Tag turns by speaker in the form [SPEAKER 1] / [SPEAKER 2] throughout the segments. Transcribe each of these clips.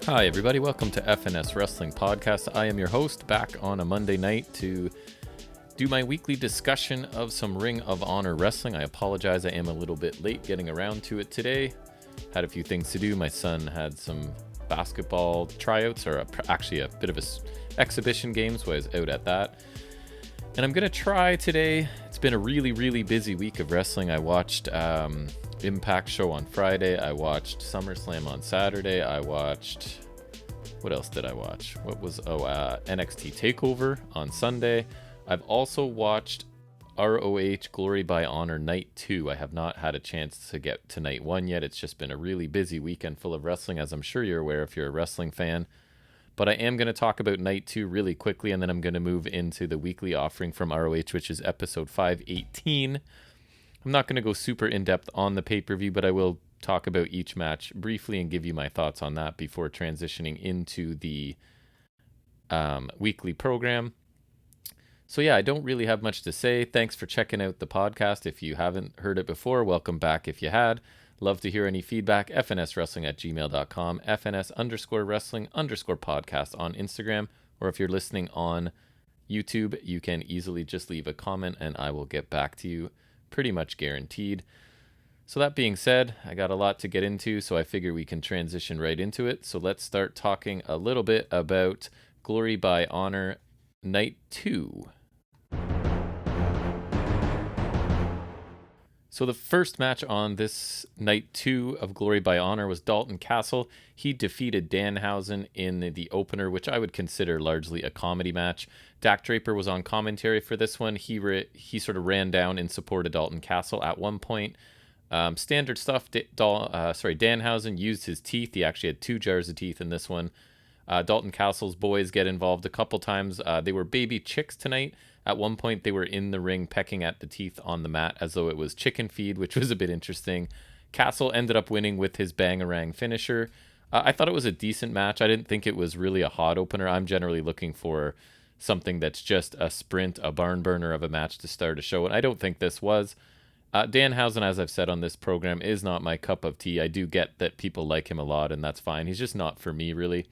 [SPEAKER 1] Hi, everybody. Welcome to FNS Wrestling Podcast. I am your host, back on a Monday night to do my weekly discussion of some Ring of Honor wrestling. I apologize, I am a little bit late getting around to it today. Had a few things to do. My son had some basketball tryouts, or actually a bit of exhibition game, so I was out at that. And I'm going to try today. It's been a really busy week of wrestling. I watched Impact show on Friday. I watched SummerSlam on Saturday. I watched... What else did I watch? NXT TakeOver on Sunday. I've also watched ROH Glory by Honor Night 2. I have not had a chance to get to Night 1 yet. It's just been a really busy weekend full of wrestling, as I'm sure you're aware if you're a wrestling fan. But I am going to talk about Night 2 really quickly, and then I'm going to move into the weekly offering from ROH, which is episode 518. I'm not going to go super in-depth on the pay-per-view, but I will talk about each match briefly and give you my thoughts on that before transitioning into the weekly program. So yeah, I don't really have much to say. Thanks for checking out the podcast. If you haven't heard it before, welcome back if you had. Love to hear any feedback. fnswrestling@gmail.com, fns_wrestling_podcast on Instagram, or if you're listening on YouTube, you can easily just leave a comment and I will get back to you, pretty much guaranteed. So that being said, I got a lot to get into, so I figure we can transition right into it. So let's start talking a little bit about Glory by Honor Night 2. So the first match on this Night 2 of Glory by Honor was Dalton Castle. He defeated Danhausen in the opener, which I would consider largely a comedy match. Dak Draper was on commentary for this one. He sort of ran down in support of Dalton Castle at one point. Standard stuff. Danhausen used his teeth. He actually had 2 jars of teeth in this one. Dalton Castle's boys get involved a couple times. They were baby chicks tonight. At one point, they were in the ring pecking at the teeth on the mat as though it was chicken feed, which was a bit interesting. Castle ended up winning with his Bangarang finisher. I thought it was a decent match. I didn't think it was really a hot opener. I'm generally looking for something that's just a sprint, a barn burner of a match to start a show, and I don't think this was. Danhausen, as I've said on this program, is not my cup of tea. I do get that people like him a lot, and that's fine. He's just not for me, really.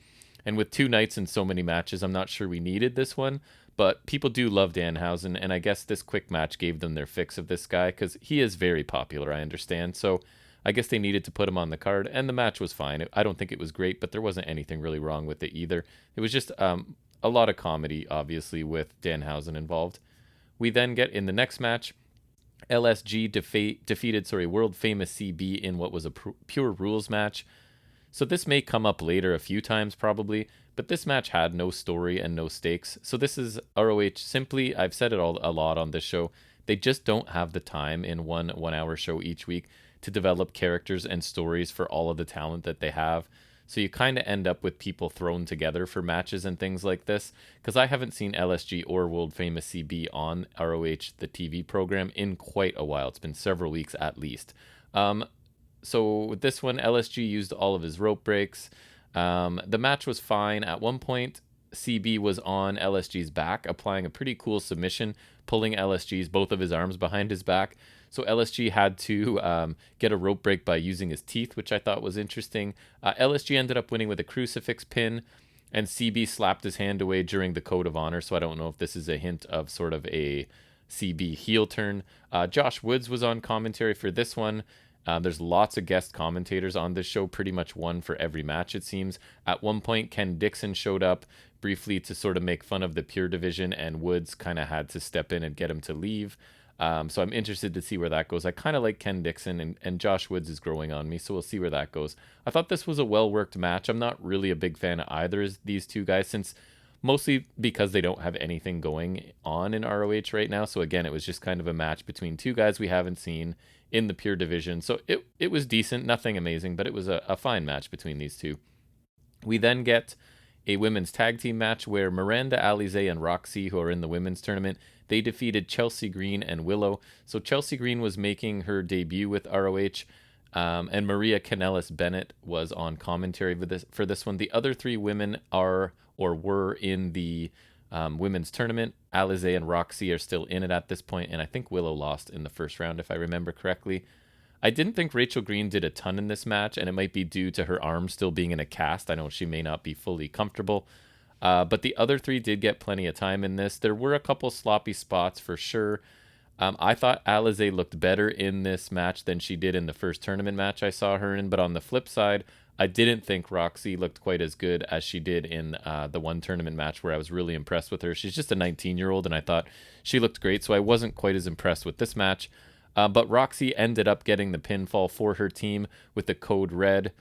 [SPEAKER 1] And with 2 nights and so many matches, I'm not sure we needed this one. But people do love Danhausen, and I guess this quick match gave them their fix of this guy, because he is very popular, I understand. So I guess they needed to put him on the card, and the match was fine. I don't think it was great, but there wasn't anything really wrong with it either. It was just a lot of comedy, obviously, with Danhausen involved. We then get in the next match, LSG defeated world famous CB in what was a pure rules match. So this may come up later a few times probably, but this match had no story and no stakes. So this is ROH simply, I've said it a lot on this show, they just don't have the time in one hour show each week to develop characters and stories for all of the talent that they have. So you kind of end up with people thrown together for matches and things like this, because I haven't seen LSG or world famous CB on ROH, the TV program, in quite a while. It's been several weeks at least. So with this one, LSG used all of his rope breaks. The match was fine. At one point, CB was on LSG's back, applying a pretty cool submission, pulling both of his arms behind his back. So LSG had to get a rope break by using his teeth, which I thought was interesting. LSG ended up winning with a crucifix pin, and CB slapped his hand away during the Code of Honor. So I don't know if this is a hint of sort of a CB heel turn. Josh Woods was on commentary for this one. There's lots of guest commentators on this show, pretty much one for every match, it seems. At one point, Ken Dixon showed up briefly to sort of make fun of the Pure Division, and Woods kind of had to step in and get him to leave. So I'm interested to see where that goes. I kind of like Ken Dixon, and Josh Woods is growing on me, so we'll see where that goes. I thought this was a well-worked match. I'm not really a big fan of either of these two guys, mostly because they don't have anything going on in ROH right now. So again, it was just kind of a match between two guys we haven't seen in the Pure Division. So it was decent, nothing amazing, but it was a fine match between these two. We then get a women's tag team match where Miranda Alizé and Roxy, who are in the women's tournament, they defeated Chelsea Green and Willow. So Chelsea Green was making her debut with ROH, and Maria Kanellis Bennett was on commentary for this one. The other 3 women are or were in the women's tournament. Alizé and Roxy are still in it at this point, and I think Willow lost in the first round, if I remember correctly. I didn't think Rachel Green did a ton in this match, and it might be due to her arm still being in a cast. I know she may not be fully comfortable. But the other three did get plenty of time in this. There were a couple sloppy spots for sure. I thought Alizé looked better in this match than she did in the first tournament match I saw her in. But on the flip side, I didn't think Roxy looked quite as good as she did in the one tournament match where I was really impressed with her. She's just a 19-year-old, and I thought she looked great, so I wasn't quite as impressed with this match. But Roxy ended up getting the pinfall for her team with the code red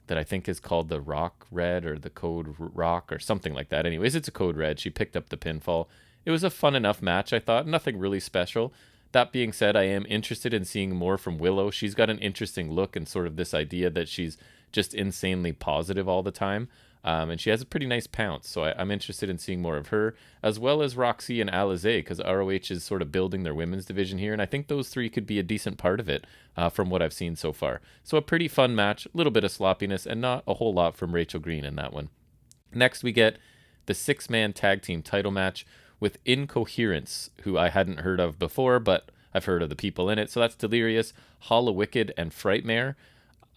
[SPEAKER 1] that I think is called the Rock Red or the Code Rock or something like that. Anyways, it's a code red. She picked up the pinfall. It was a fun enough match, I thought. Nothing really special. That being said, I am interested in seeing more from Willow. She's got an interesting look and sort of this idea that she's just insanely positive all the time. And she has a pretty nice pounce, so I'm interested in seeing more of her, as well as Roxy and Alizé, because ROH is sort of building their women's division here, and I think those three could be a decent part of it from what I've seen so far. So a pretty fun match, a little bit of sloppiness, and not a whole lot from Rachel Green in that one. Next, we get the 6-man tag team title match with Incoherence, who I hadn't heard of before, but I've heard of the people in it. So that's Delirious, Hollow Wicked, and Frightmare.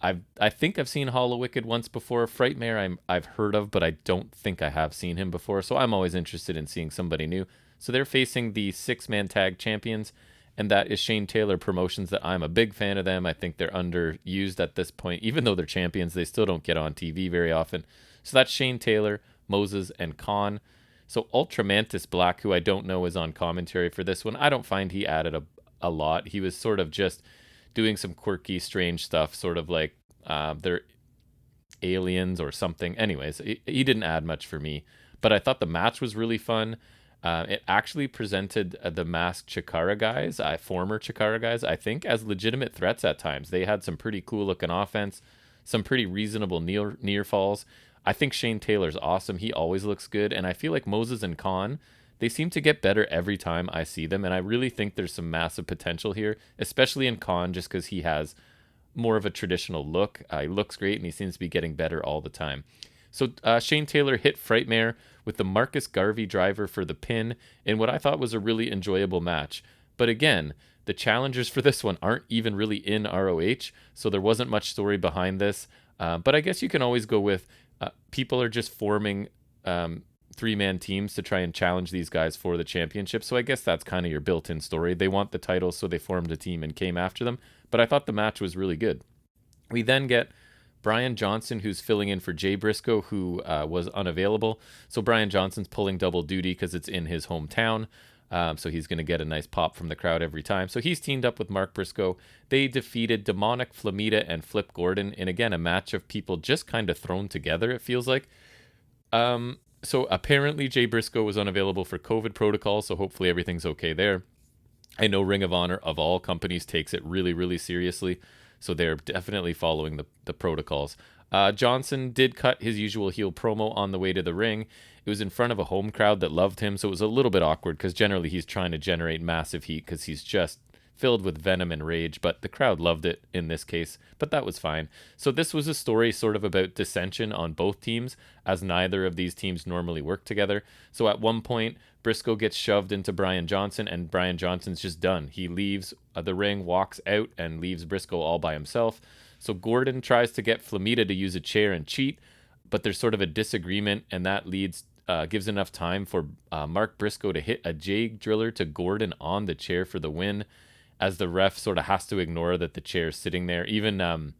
[SPEAKER 1] I think I've seen Hollow Wicked once before. Frightmare I've heard of, but I don't think I have seen him before. So I'm always interested in seeing somebody new. So they're facing the 6-man tag champions, and that is Shane Taylor Promotions. That I'm a big fan of them. I think they're underused at this point. Even though they're champions, they still don't get on TV very often. So that's Shane Taylor, Moses, and Khan. So Ultramantis Black, who I don't know is on commentary for this one, I don't find he added a lot. He was sort of just doing some quirky, strange stuff, sort of like they're aliens or something. Anyways, he didn't add much for me, but I thought the match was really fun. It actually presented the masked Chikara guys, former Chikara guys, I think, as legitimate threats at times. They had some pretty cool looking offense, some pretty reasonable near falls. I think Shane Taylor's awesome. He always looks good, and I feel like Moses and Khan, they seem to get better every time I see them, and I really think there's some massive potential here, especially in Khan, just because he has more of a traditional look. He looks great, and he seems to be getting better all the time. So Shane Taylor hit Frightmare with the Marcus Garvey driver for the pin in what I thought was a really enjoyable match. But again, the challengers for this one aren't even really in ROH, so there wasn't much story behind this. But I guess you can always go with people are just forming 3-man teams to try and challenge these guys for the championship. So I guess that's kind of your built-in story. They want the titles, so they formed a team and came after them. But I thought the match was really good. We then get Brian Johnson, who's filling in for Jay Briscoe, who was unavailable. So Brian Johnson's pulling double duty because it's in his hometown. So he's going to get a nice pop from the crowd every time. So he's teamed up with Mark Briscoe. They defeated Demonic, Flamita, and Flip Gordon in, again, a match of people just kind of thrown together, it feels like. So apparently Jay Briscoe was unavailable for COVID protocol, so hopefully everything's okay there. I know Ring of Honor, of all companies, takes it really, really seriously, so they're definitely following the protocols. Johnson did cut his usual heel promo on the way to the ring. It was in front of a home crowd that loved him, so it was a little bit awkward because generally he's trying to generate massive heat because he's just filled with venom and rage, but the crowd loved it in this case, but that was fine. So this was a story sort of about dissension on both teams, as neither of these teams normally work together. So at one point, Briscoe gets shoved into Brian Johnson, and Brian Johnson's just done. He leaves the ring, walks out, and leaves Briscoe all by himself. So Gordon tries to get Flamita to use a chair and cheat, but there's sort of a disagreement, and that gives enough time for Mark Briscoe to hit a jig driller to Gordon on the chair for the win, as the ref sort of has to ignore that the chair is sitting there. Even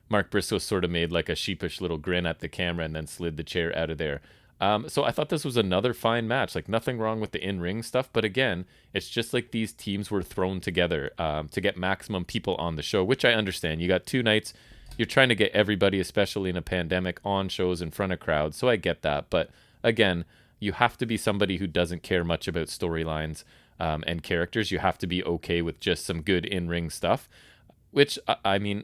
[SPEAKER 1] Mark Briscoe sort of made like a sheepish little grin at the camera and then slid the chair out of there. So I thought this was another fine match. Like, nothing wrong with the in-ring stuff, but again, it's just like these teams were thrown together to get maximum people on the show, which I understand. You got 2 nights. You're trying to get everybody, especially in a pandemic, on shows in front of crowds, so I get that. But again, you have to be somebody who doesn't care much about storylines and characters. You have to be okay with just some good in-ring stuff, which, I mean,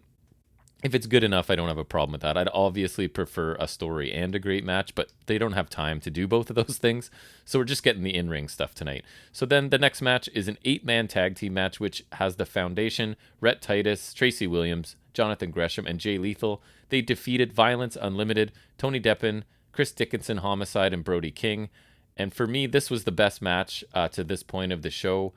[SPEAKER 1] if it's good enough, I don't have a problem with that. I'd obviously prefer a story and a great match, but they don't have time to do both of those things, so we're just getting the in-ring stuff tonight. So then the next match is an 8-man tag team match, which has the Foundation, Rhett Titus, Tracy Williams, Jonathan Gresham, and Jay Lethal. They defeated Violence Unlimited, Tony Deppen, Chris Dickinson, Homicide, and Brody King. And for me, this was the best match to this point of the show,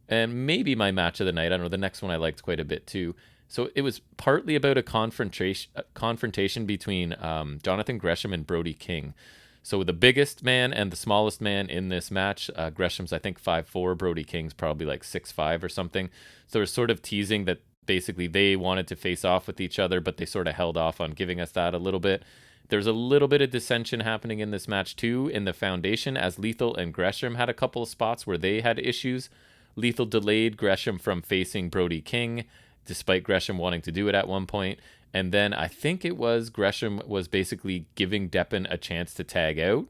[SPEAKER 1] and maybe my match of the night. I don't know, the next one I liked quite a bit too. So it was partly about a confrontation between Jonathan Gresham and Brody King. So the biggest man and the smallest man in this match, Gresham's I think 5'4", Brody King's probably like 6'5" or something. So they're sort of teasing that basically they wanted to face off with each other, but they sort of held off on giving us that a little bit. There's a little bit of dissension happening in this match too in the foundation, as Lethal and Gresham had a couple of spots where they had issues. Lethal delayed Gresham from facing Brody King, despite Gresham wanting to do it at one point. And then I think it was Gresham was basically giving Deppen a chance to tag out.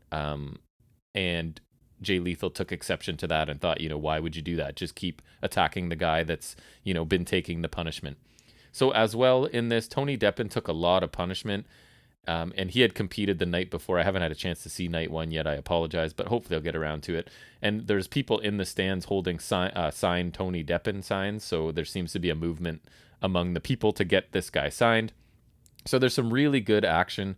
[SPEAKER 1] And Jay Lethal took exception to that and thought, why would you do that? Just keep attacking the guy that's, been taking the punishment. So as well in this, Tony Deppen took a lot of punishment. And he had competed the night before. I haven't had a chance to see night one yet. I apologize, but hopefully I'll get around to it. And there's people in the stands holding signed Tony Deppen signs. So there seems to be a movement among the people to get this guy signed. So there's some really good action.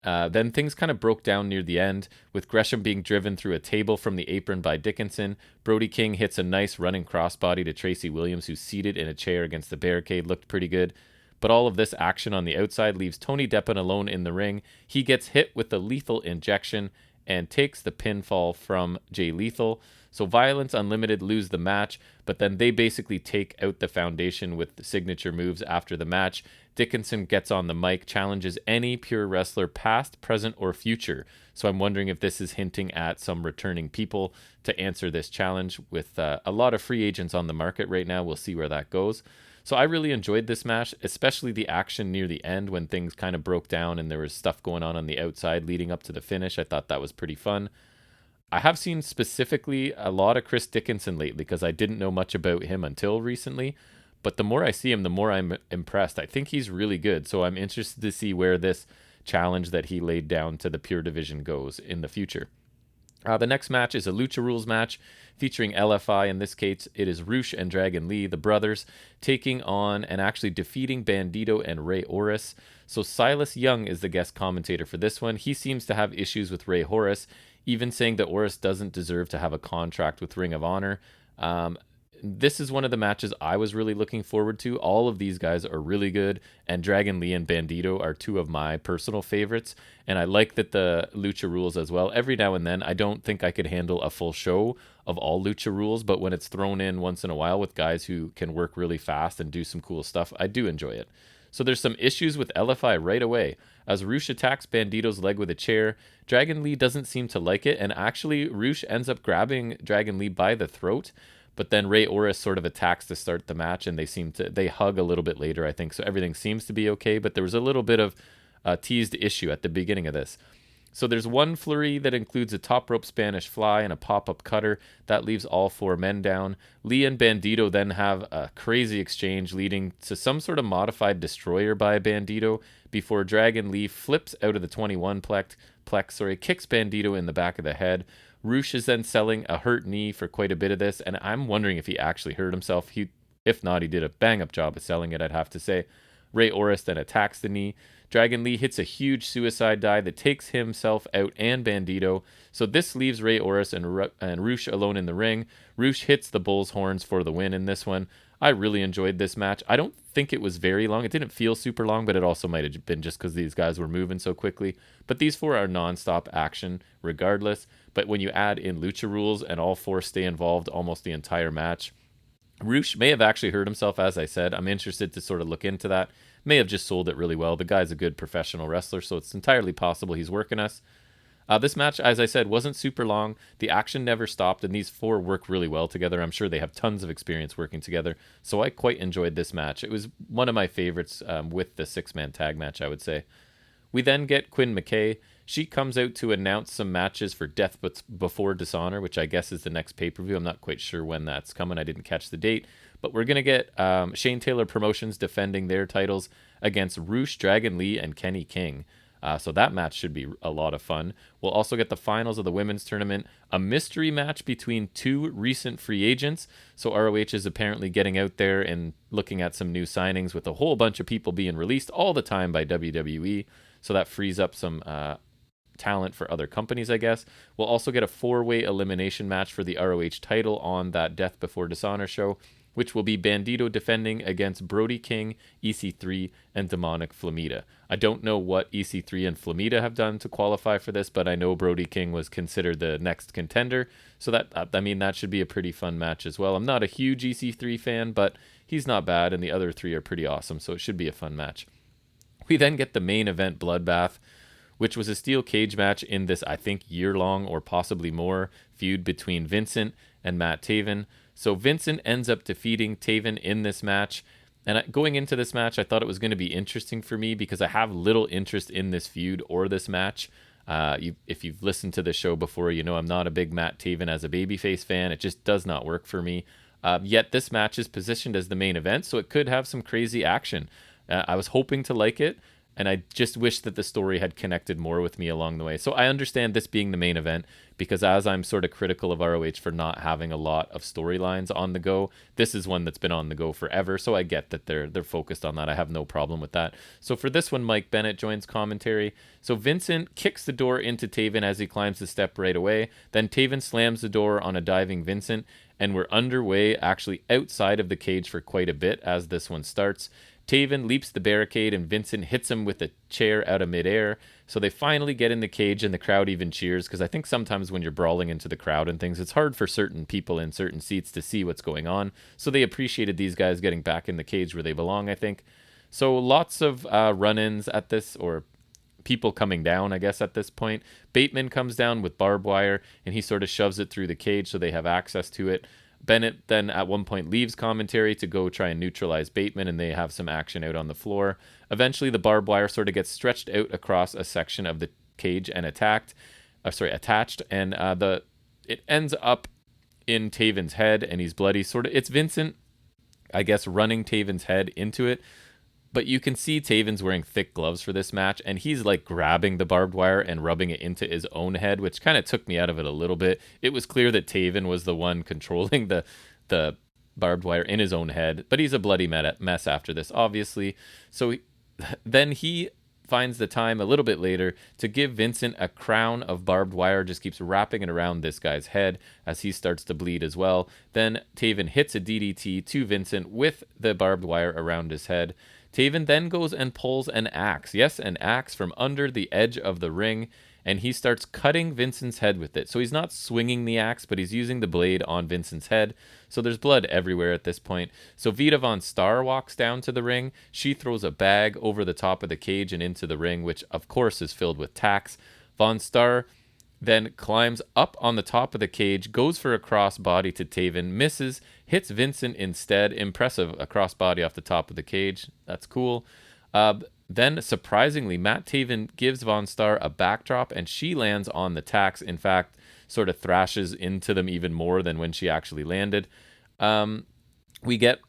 [SPEAKER 1] Then things kind of broke down near the end, with Gresham being driven through a table from the apron by Dickinson. Brody King hits a nice running crossbody to Tracy Williams, who's seated in a chair against the barricade. Looked pretty good. But all of this action on the outside leaves Tony Deppen alone in the ring. He gets hit with the lethal injection and takes the pinfall from Jay Lethal. So Violence Unlimited lose the match, but then they basically take out the foundation with the signature moves after the match. Dickinson gets on the mic, challenges any Pure wrestler past, present, or future. So I'm wondering if this is hinting at some returning people to answer this challenge. With a lot of free agents on the market right now, we'll see where that goes. So I really enjoyed this match, especially the action near the end when things kind of broke down and there was stuff going on the outside leading up to the finish. I thought that was pretty fun. I have seen specifically a lot of Chris Dickinson lately because I didn't know much about him until recently. But the more I see him, the more I'm impressed. I think he's really good. So I'm interested to see where this challenge that he laid down to the Pure Division goes in the future. The next match is a Lucha Rules match featuring LFI. In this case, it is Rush and Dragon Lee, the brothers, taking on and actually defeating Bandito and Rey Horus. So Silas Young is the guest commentator for this one. He seems to have issues with Rey Horus, even saying that Orris doesn't deserve to have a contract with Ring of Honor. This is one of the matches I was really looking forward to. All of these guys are really good, and Dragon Lee and Bandito are two of my personal favorites, and I like that the Lucha Rules as well. Every now and then, I don't think I could handle a full show of all Lucha Rules, but when it's thrown in once in a while with guys who can work really fast and do some cool stuff, I do enjoy it. So there's some issues with LFI right away. As Rush attacks Bandito's leg with a chair, Dragon Lee doesn't seem to like it, and actually Rush ends up grabbing Dragon Lee by the throat. But then Rey Horus sort of attacks to start the match, and they hug a little bit later, I think. So everything seems to be okay, but there was a little bit of a teased issue at the beginning of this. So there's one flurry that includes a top rope Spanish fly and a pop-up cutter. That leaves all four men down. Lee and Bandito then have a crazy exchange leading to some sort of modified destroyer by Bandito before Dragon Lee flips out of the 21 plex, kicks Bandito in the back of the head. Rush is then selling a hurt knee for quite a bit of this, and I'm wondering if he actually hurt himself. If not, he did a bang-up job of selling it, I'd have to say. Rey Horus then attacks the knee. Dragon Lee hits a huge suicide dive that takes himself out and Bandito. So this leaves Rey Horus and Rush alone in the ring. Rush hits the bull's horns for the win in this one. I really enjoyed this match. I don't think it was very long. It didn't feel super long, but it also might have been just because these guys were moving so quickly. But these four are non-stop action regardless. But when you add in Lucha Rules and all four stay involved almost the entire match, Rush may have actually hurt himself, as I said. I'm interested to sort of look into that. May have just sold it really well. The guy's a good professional wrestler, so it's entirely possible he's working us. This match, as I said, wasn't super long. The action never stopped, and these four work really well together. I'm sure they have tons of experience working together, so I quite enjoyed this match. It was one of my favorites with the six-man tag match, I would say. We then get Quinn McKay. She comes out to announce some matches for Death Before Dishonor, which I guess is the next pay-per-view. I'm not quite sure when that's coming. I didn't catch the date. But we're going to get Shane Taylor Promotions defending their titles against Rush, Dragon Lee, and Kenny King. So that match should be a lot of fun. We'll also get the finals of the women's tournament, a mystery match between two recent free agents. So ROH is apparently getting out there and looking at some new signings with a whole bunch of people being released all the time by WWE. So that frees up some talent for other companies, I guess. We'll also get a four-way elimination match for the ROH title on that Death Before Dishonor show. which will be Bandito defending against Brody King, EC3, and Demonic Flamita. I don't know what EC3 and Flamita have done to qualify for this, but I know Brody King was considered the next contender, so that should be a pretty fun match as well. I'm not a huge EC3 fan, but he's not bad, and the other three are pretty awesome, so it should be a fun match. We then get the main event bloodbath, which was a steel cage match in this, I think, year-long or possibly more feud between Vincent and Matt Taven. So Vincent ends up defeating Taven in this match. And going into this match, I thought it was going to be interesting for me because I have little interest in this feud or this match. If you've listened to the show before, you know I'm not a big Matt Taven as a babyface fan. It just does not work for me. Yet this match is positioned as the main event, so it could have some crazy action. I was hoping to like it, and I just wish that the story had connected more with me along the way. So I understand this being the main event, because as I'm sort of critical of ROH for not having a lot of storylines on the go, this is one that's been on the go forever. So I get that they're focused on that. I have no problem with that. So for this one, Mike Bennett joins commentary. So Vincent kicks the door into Taven as he climbs the step right away. Then Taven slams the door on a diving Vincent, and we're underway actually outside of the cage for quite a bit as this one starts. Taven leaps the barricade and Vincent hits him with a chair out of midair. So they finally get in the cage and the crowd even cheers, because I think sometimes when you're brawling into the crowd and things, it's hard for certain people in certain seats to see what's going on. So they appreciated these guys getting back in the cage where they belong, I think. So lots of run-ins at this, or people coming down, I guess, at this point. Bateman comes down with barbed wire and he sort of shoves it through the cage so they have access to it. Bennett then at one point leaves commentary to go try and neutralize Bateman, and they have some action out on the floor. Eventually, the barbed wire sort of gets stretched out across a section of the cage and attached, and it ends up in Taven's head, and he's bloody. It's Vincent, I guess, running Taven's head into it. But you can see Taven's wearing thick gloves for this match, and he's like grabbing the barbed wire and rubbing it into his own head, which kind of took me out of it a little bit. It was clear that Taven was the one controlling the barbed wire in his own head, but he's a bloody mess after this, obviously. So then he finds the time a little bit later to give Vincent a crown of barbed wire, just keeps wrapping it around this guy's head as he starts to bleed as well. Then Taven hits a DDT to Vincent with the barbed wire around his head. Taven then goes and pulls an axe. Yes, an axe from under the edge of the ring, and he starts cutting Vincent's head with it. So he's not swinging the axe, but he's using the blade on Vincent's head. So there's blood everywhere at this point. So Vita Von Star walks down to the ring. She throws a bag over the top of the cage and into the ring, which of course is filled with tacks. Von Star then climbs up on the top of the cage, goes for a crossbody to Taven, misses, hits Vincent instead. Impressive, a crossbody off the top of the cage. That's cool. Then, surprisingly, Matt Taven gives Von Star a backdrop, and she lands on the tacks. In fact, sort of thrashes into them even more than when she actually landed. We get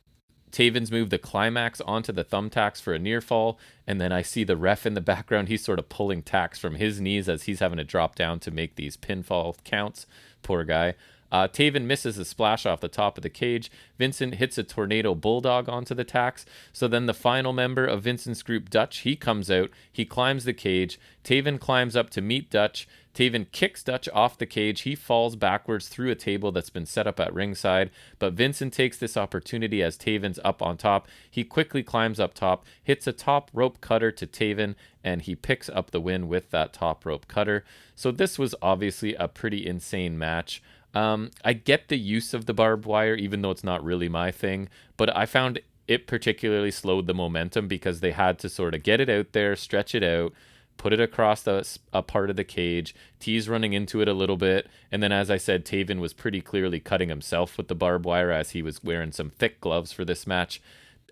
[SPEAKER 1] Taven's move the climax onto the thumbtacks for a near fall, and then I see the ref in the background. He's sort of pulling tacks from his knees as he's having to drop down to make these pinfall counts. Poor guy. Taven misses a splash off the top of the cage. Vincent hits a tornado bulldog onto the tacks. So then the final member of Vincent's group, Dutch, he comes out. He climbs the cage. Taven climbs up to meet Dutch. Taven kicks Dutch off the cage. He falls backwards through a table that's been set up at ringside. But Vincent takes this opportunity as Taven's up on top. He quickly climbs up top, hits a top rope cutter to Taven, and he picks up the win with that top rope cutter. So this was obviously a pretty insane match. I get the use of the barbed wire, even though it's not really my thing, but I found it particularly slowed the momentum because they had to sort of get it out there, stretch it out, put it across a part of the cage, tease running into it a little bit, and then as I said, Taven was pretty clearly cutting himself with the barbed wire as he was wearing some thick gloves for this match.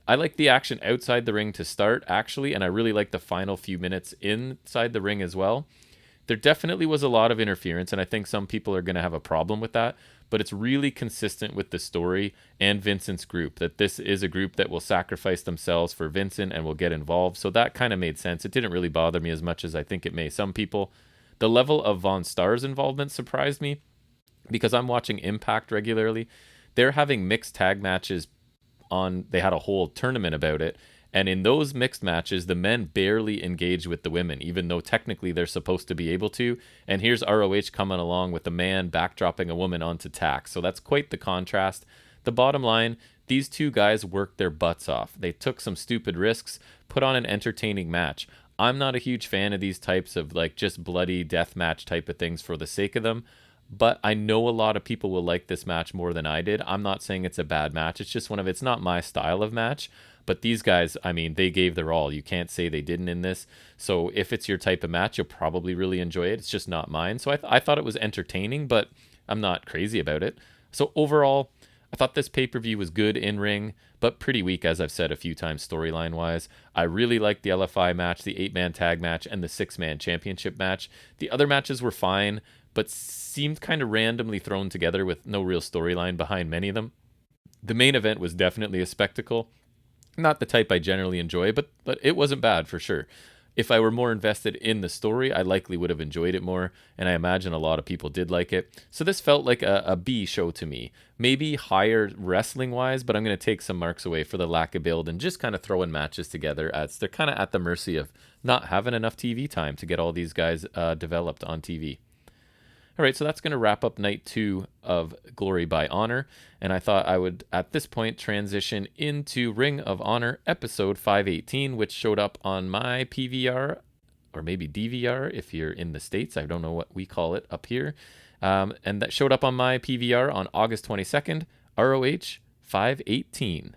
[SPEAKER 1] I like the action outside the ring to start, actually, and I really like the final few minutes inside the ring as well. There definitely was a lot of interference, and I think some people are going to have a problem with that, but it's really consistent with the story and Vincent's group, that this is a group that will sacrifice themselves for Vincent and will get involved, so that kind of made sense. It didn't really bother me as much as I think it may some people. The level of Von Star's involvement surprised me, because I'm watching Impact regularly. They're having mixed tag matches on, they had a whole tournament about it, and in those mixed matches, the men barely engage with the women, even though technically they're supposed to be able to. And here's ROH coming along with a man backdropping a woman onto tacks. So that's quite the contrast. The bottom line, these two guys worked their butts off. They took some stupid risks, put on an entertaining match. I'm not a huge fan of these types of like just bloody death match type of things for the sake of them, but I know a lot of people will like this match more than I did. I'm not saying it's a bad match. It's just it's not my style of match. But these guys, I mean, they gave their all. You can't say they didn't in this. So if it's your type of match, you'll probably really enjoy it. It's just not mine. So I thought it was entertaining, but I'm not crazy about it. So overall, I thought this pay-per-view was good in ring, but pretty weak, as I've said a few times storyline-wise. I really liked the LFI match, the 8-man tag match, and the 6-man championship match. The other matches were fine, but seemed kind of randomly thrown together with no real storyline behind many of them. The main event was definitely a spectacle. Not the type I generally enjoy, but it wasn't bad for sure. If I were more invested in the story, I likely would have enjoyed it more, and I imagine a lot of people did like it. So this felt like a B show to me. Maybe higher wrestling-wise, but I'm going to take some marks away for the lack of build and just kind of throwing matches together as they're kind of at the mercy of not having enough TV time to get all these guys developed on TV. All right, so that's going to wrap up night 2 of Glory by Honor, and I thought I would, at this point, transition into Ring of Honor episode 518, which showed up on my PVR, or maybe DVR if you're in the States. I don't know what we call it up here. And that showed up on my PVR on August 22nd, ROH 518.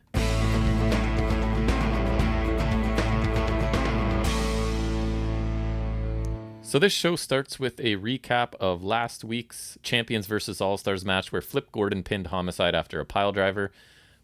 [SPEAKER 1] So this show starts with a recap of last week's Champions vs. All-Stars match where Flip Gordon pinned Homicide after a piledriver.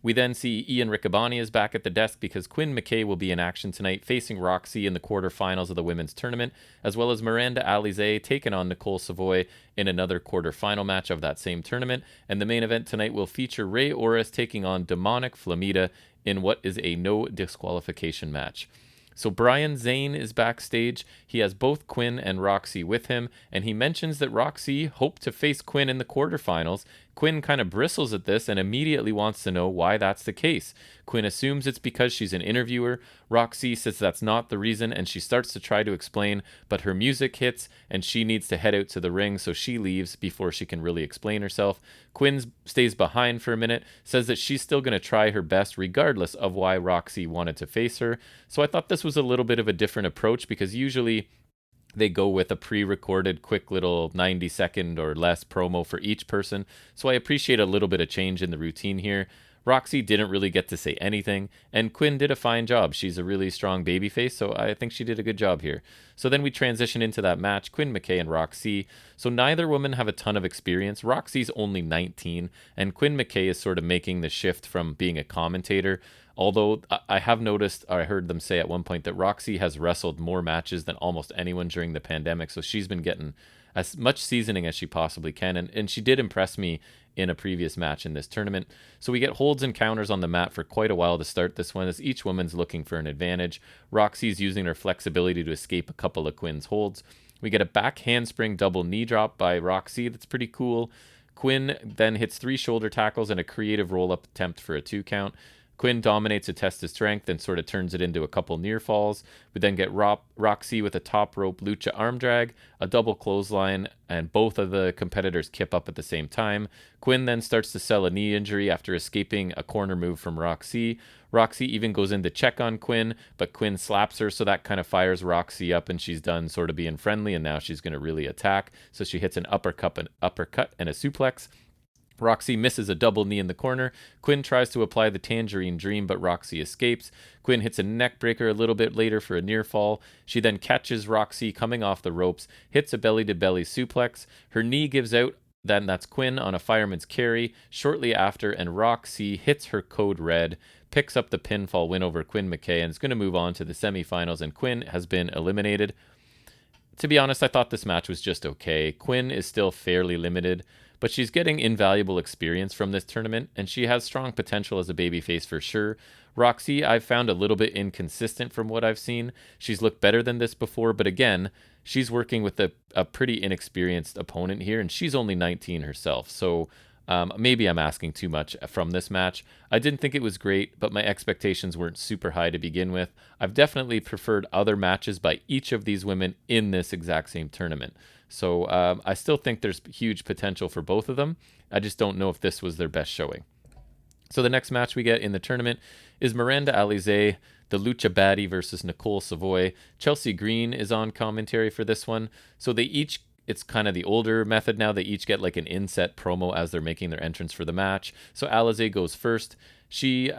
[SPEAKER 1] We then see Ian Riccaboni is back at the desk because Quinn McKay will be in action tonight facing Roxy in the quarterfinals of the women's tournament, as well as Miranda Alizé taking on Nicole Savoy in another quarterfinal match of that same tournament. And the main event tonight will feature Rey Horus taking on demonic Flamita in what is a no disqualification match. So Brian Zane is backstage. He has both Quinn and Roxy with him, and he mentions that Roxy hoped to face Quinn in the quarterfinals. Quinn kind of bristles at this and immediately wants to know why that's the case. Quinn assumes it's because she's an interviewer. Roxy says that's not the reason, and she starts to try to explain, but her music hits, and she needs to head out to the ring, so she leaves before she can really explain herself. Quinn stays behind for a minute, says that she's still going to try her best regardless of why Roxy wanted to face her. So I thought this was a little bit of a different approach, because usually they go with a pre-recorded quick little 90-second or less promo for each person. So I appreciate a little bit of change in the routine here. Roxy didn't really get to say anything, and Quinn did a fine job. She's a really strong babyface, so I think she did a good job here. So then we transition into that match, Quinn McKay and Roxy. So neither woman have a ton of experience. Roxy's only 19, and Quinn McKay is sort of making the shift from being a commentator. Although I have noticed, or I heard them say at one point, that Roxy has wrestled more matches than almost anyone during the pandemic, so she's been getting as much seasoning as she possibly can, and she did impress me in a previous match in this tournament. So we get holds and counters on the mat for quite a while to start this one, as each woman's looking for an advantage. Roxy's using her flexibility to escape a couple of Quinn's holds. We get a back handspring double knee drop by Roxy. That's pretty cool. Quinn then hits 3 shoulder tackles and a creative roll-up attempt for a 2 count. Quinn dominates to test his strength and sort of turns it into a couple near falls. We then get Roxy with a top rope lucha arm drag, a double clothesline, and both of the competitors kip up at the same time. Quinn then starts to sell a knee injury after escaping a corner move from Roxy. Roxy even goes in to check on Quinn, but Quinn slaps her, so that kind of fires Roxy up, and she's done sort of being friendly, and now she's going to really attack. So she hits an uppercut and a suplex. Roxy misses a double knee in the corner. Quinn tries to apply the Tangerine Dream, but Roxy escapes. Quinn hits a neck breaker a little bit later for a near fall. She then catches Roxy coming off the ropes, hits a belly-to-belly suplex. Her knee gives out. Then that's Quinn on a fireman's carry shortly after, and Roxy hits her code red, picks up the pinfall win over Quinn McKay, and is going to move on to the semifinals, and Quinn has been eliminated. To be honest, I thought this match was just okay. Quinn is still fairly limited, but she's getting invaluable experience from this tournament, and she has strong potential as a babyface for sure. Roxy, I've found a little bit inconsistent from what I've seen. She's looked better than this before, but again, she's working with a pretty inexperienced opponent here, and she's only 19 herself, so maybe I'm asking too much from this match. I didn't think it was great, but my expectations weren't super high to begin with. I've definitely preferred other matches by each of these women in this exact same tournament. So I still think there's huge potential for both of them. I just don't know if this was their best showing. So the next match we get in the tournament is Miranda Alize, the Lucha Baddie versus Nicole Savoy. Chelsea Green is on commentary for this one. So they each, it's kind of the older method now, they each get like an inset promo as they're making their entrance for the match. So Alize goes first. She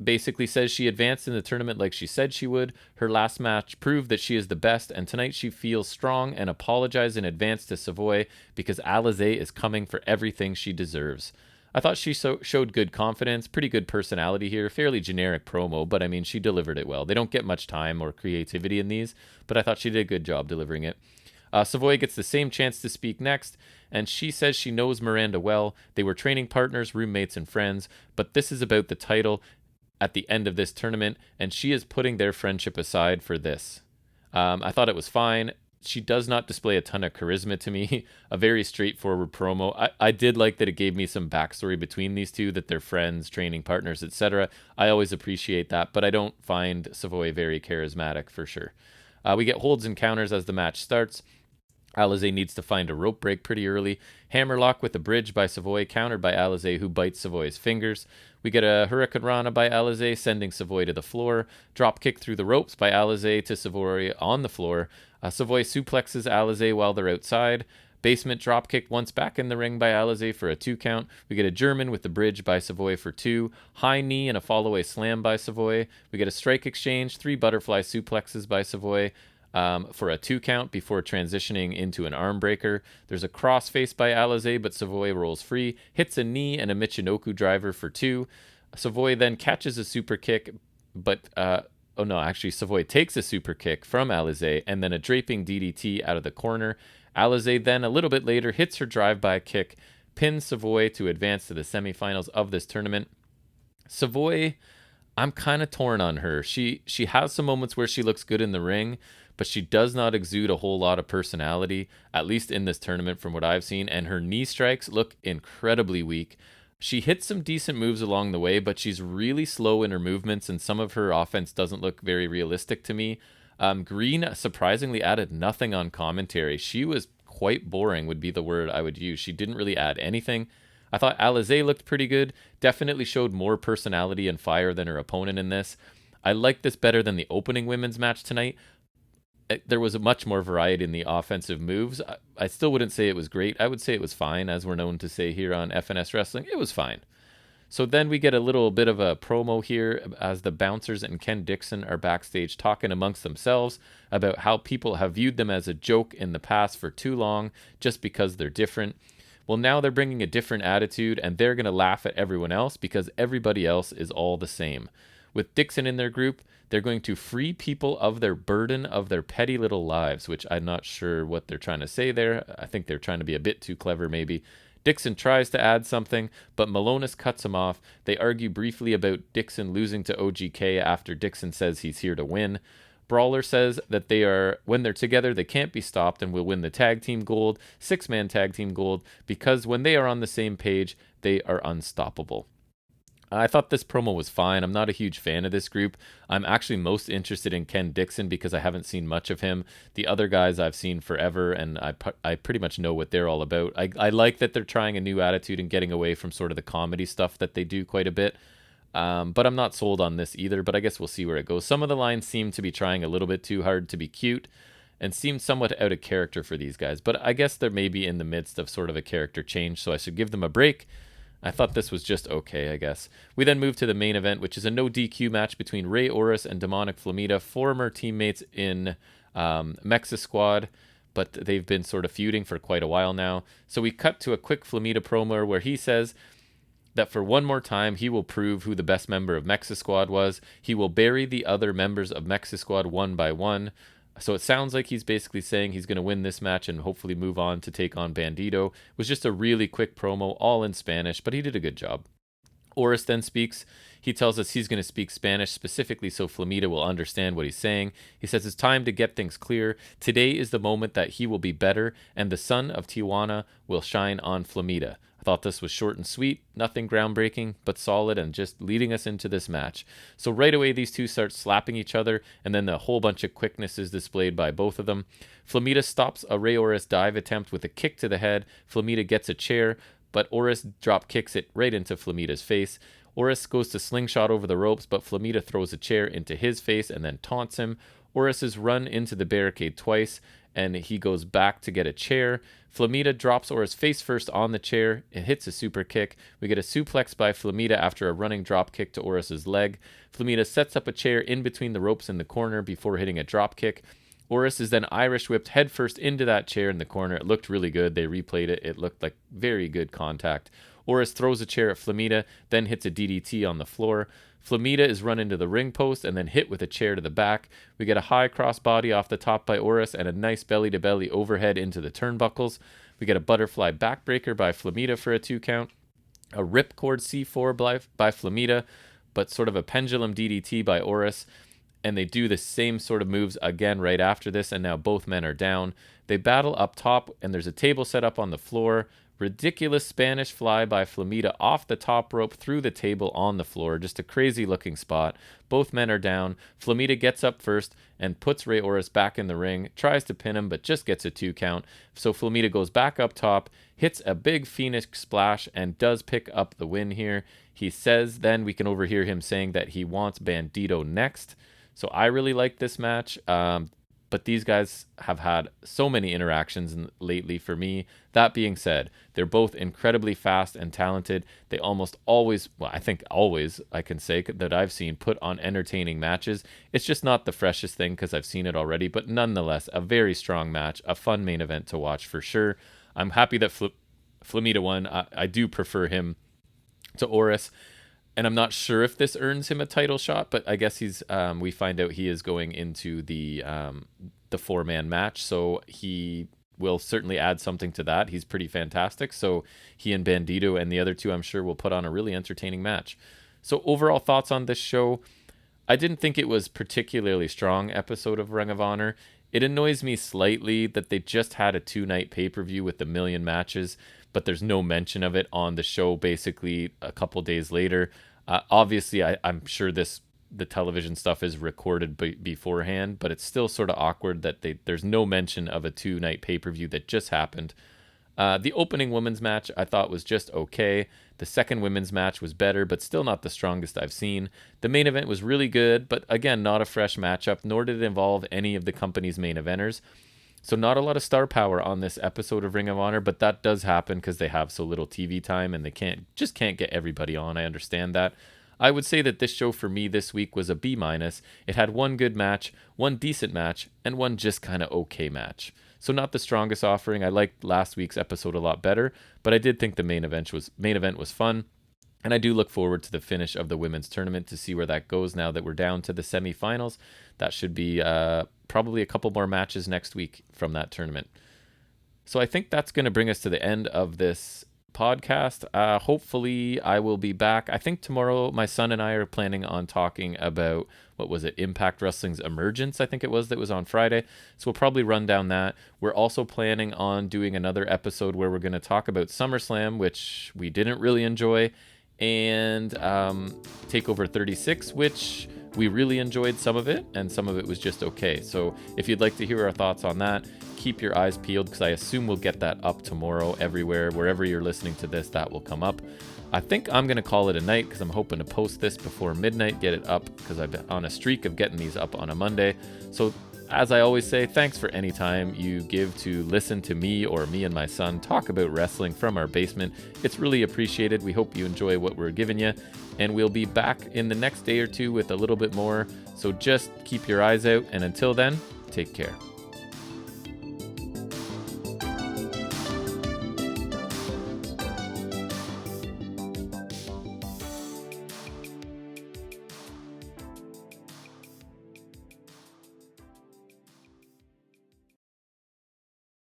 [SPEAKER 1] basically says she advanced in the tournament like she said she would. Her last match proved that she is the best, and tonight she feels strong and apologized in advance to Savoy because Alize is coming for everything she deserves. I thought she showed good confidence, pretty good personality here, fairly generic promo, but I mean, she delivered it well. They don't get much time or creativity in these, but I thought she did a good job delivering it. Savoy gets the same chance to speak next, and she says she knows Miranda well. They were training partners, roommates, and friends, but this is about the title at the end of this tournament, and she is putting their friendship aside for this. I thought it was fine. She does not display a ton of charisma to me. A very straightforward promo. I did like that it gave me some backstory between these two, that they're friends, training partners, etc. I always appreciate that, but I don't find Savoy very charismatic for sure. We get holds and counters as the match starts. Alize needs to find a rope break pretty early. Hammerlock with a bridge by Savoy, countered by Alize, who bites Savoy's fingers. We get a Hurricane Rana by Alize, sending Savoy to the floor. Drop kick through the ropes by Alize to Savoy on the floor. Savoy suplexes Alize while they're outside. Basement dropkick once back in the ring by Alize for a 2 count. We get a German with the bridge by Savoy for 2. High knee and a fall-away slam by Savoy. We get a strike exchange, 3 butterfly suplexes by Savoy for a 2 count before transitioning into an arm breaker. There's a crossface by Alize, but Savoy rolls free. Hits a knee and a Michinoku driver for 2. Savoy then catches a super kick, but Savoy takes a super kick from Alize and then a draping DDT out of the corner. Alize then, a little bit later, hits her drive-by kick, pins Savoy to advance to the semifinals of this tournament. Savoy, I'm kind of torn on her. She has some moments where she looks good in the ring, but she does not exude a whole lot of personality, at least in this tournament from what I've seen, and her knee strikes look incredibly weak. She hits some decent moves along the way, but she's really slow in her movements, and some of her offense doesn't look very realistic to me. Green surprisingly added nothing on commentary. She was quite boring, would be the word I would use. She didn't really add anything. I thought Alize looked pretty good, definitely showed more personality and fire than her opponent in this. I like this better than the opening women's match tonight. There was a much more variety in the offensive moves. I still wouldn't say it was great. I would say it was fine, as we're known to say here on FNS Wrestling. It was fine. So then we get a little bit of a promo here as the Bouncers and Ken Dixon are backstage talking amongst themselves about how people have viewed them as a joke in the past for too long just because they're different. Well, now they're bringing a different attitude, and they're going to laugh at everyone else because everybody else is all the same. With Dixon in their group, they're going to free people of their burden of their petty little lives, which I'm not sure what they're trying to say there. I think they're trying to be a bit too clever, maybe. Dixon tries to add something, but Malonis cuts him off. They argue briefly about Dixon losing to OGK after Dixon says he's here to win. Brawler says that when they're together, they can't be stopped and will win the tag team gold, 6-man tag team gold, because when they are on the same page, they are unstoppable. I thought this promo was fine. I'm not a huge fan of this group. I'm actually most interested in Ken Dixon because I haven't seen much of him. The other guys I've seen forever, and I pretty much know what they're all about. I like that they're trying a new attitude and getting away from sort of the comedy stuff that they do quite a bit. But I'm not sold on this either, but I guess we'll see where it goes. Some of the lines seem to be trying a little bit too hard to be cute and seem somewhat out of character for these guys. But I guess they're maybe in the midst of sort of a character change, so I should give them a break. I thought this was just okay, I guess. We then move to the main event, which is a no DQ match between Rey Horus and Demonic Flamita, former teammates in Mexa Squad, but they've been sort of feuding for quite a while now. So we cut to a quick Flamita promo where he says that for one more time, he will prove who the best member of Mexa Squad was. He will bury the other members of Mexa Squad one by one. So it sounds like he's basically saying he's going to win this match and hopefully move on to take on Bandito. It was just a really quick promo, all in Spanish, but he did a good job. Orris then speaks. He tells us he's going to speak Spanish specifically so Flamita will understand what he's saying. He says it's time to get things clear. Today is the moment that he will be better, and the sun of Tijuana will shine on Flamita. I thought this was short and sweet, nothing groundbreaking, but solid and just leading us into this match. So right away, these two start slapping each other, and then a whole bunch of quickness is displayed by both of them. Flamita stops a Rey Horus dive attempt with a kick to the head. Flamita gets a chair, but Orris drop kicks it right into Flamida's face. Orris goes to slingshot over the ropes, but Flamita throws a chair into his face and then taunts him. Orris is run into the barricade twice, and he goes back to get a chair. Flamita drops Orris face first on the chair. It hits a super kick. We get a suplex by Flamita after a running drop kick to Orris's leg. Flamita sets up a chair in between the ropes in the corner before hitting a drop kick. Orris is then Irish whipped headfirst into that chair in the corner. It looked really good. They replayed it. It looked like very good contact. Orris throws a chair at Flamita, then hits a DDT on the floor. Flamita is run into the ring post and then hit with a chair to the back. We get a high crossbody off the top by Orris and a nice belly-to-belly overhead into the turnbuckles. We get a butterfly backbreaker by Flamita for a 2 count. A ripcord C4 by Flamita, but sort of a pendulum DDT by Orris. And they do the same sort of moves again right after this, and now both men are down. They battle up top, and there's a table set up on the floor. Ridiculous Spanish fly by Flamita off the top rope through the table on the floor. Just a crazy looking spot. Both men are down. Flamita gets up first and puts Rey Horus back in the ring. Tries to pin him, but just gets a 2 count. So Flamita goes back up top, hits a big Phoenix splash, and does pick up the win here. He says then we can overhear him saying that he wants Bandito next. So I really like this match. But these guys have had so many interactions lately for me. That being said, they're both incredibly fast and talented. They almost always, well, I think always, I can say that I've seen put on entertaining matches. It's just not the freshest thing because I've seen it already, but nonetheless, a very strong match, a fun main event to watch for sure. I'm happy that Flamita won. I do prefer him to Orris. And I'm not sure if this earns him a title shot, but I guess he's. We find out he is going into the 4-man match, so he will certainly add something to that. He's pretty fantastic. So he and Bandito and the other two, I'm sure, will put on a really entertaining match. So overall thoughts on this show: I didn't think it was particularly strong episode of Ring of Honor. It annoys me slightly that they just had a 2-night pay-per-view with a million matches, but there's no mention of it on the show basically a couple days later. Obviously, I'm sure the television stuff is recorded beforehand, but it's still sort of awkward that there's no mention of a 2-night pay-per-view that just happened. The opening women's match I thought was just okay. The second women's match was better, but still not the strongest I've seen. The main event was really good, but again, not a fresh matchup, nor did it involve any of the company's main eventers. So not a lot of star power on this episode of Ring of Honor, but that does happen because they have so little TV time and they can't get everybody on. I understand that. I would say that this show for me this week was a B-. It had one good match, one decent match, and one just kind of okay match. So not the strongest offering. I liked last week's episode a lot better, but I did think the main event was fun. And I do look forward to the finish of the women's tournament to see where that goes now that we're down to the semifinals. That should be probably a couple more matches next week from that tournament. So I think that's going to bring us to the end of this podcast. Hopefully I will be back. I think tomorrow my son and I are planning on talking about, Impact Wrestling's Emergence, I think it was, that was on Friday. So we'll probably run down that. We're also planning on doing another episode where we're going to talk about SummerSlam, which we didn't really enjoy, and TakeOver 36, which we really enjoyed some of it, and some of it was just okay. So if you'd like to hear our thoughts on that, keep your eyes peeled, because I assume we'll get that up tomorrow everywhere. Wherever you're listening to this, that will come up. I think I'm going to call it a night, because I'm hoping to post this before midnight, get it up, because I've been on a streak of getting these up on a Monday. So as I always say, thanks for any time you give to listen to me or me and my son talk about wrestling from our basement. It's really appreciated. We hope you enjoy what we're giving you, and we'll be back in the next day or two with a little bit more. So just keep your eyes out, and until then, take care.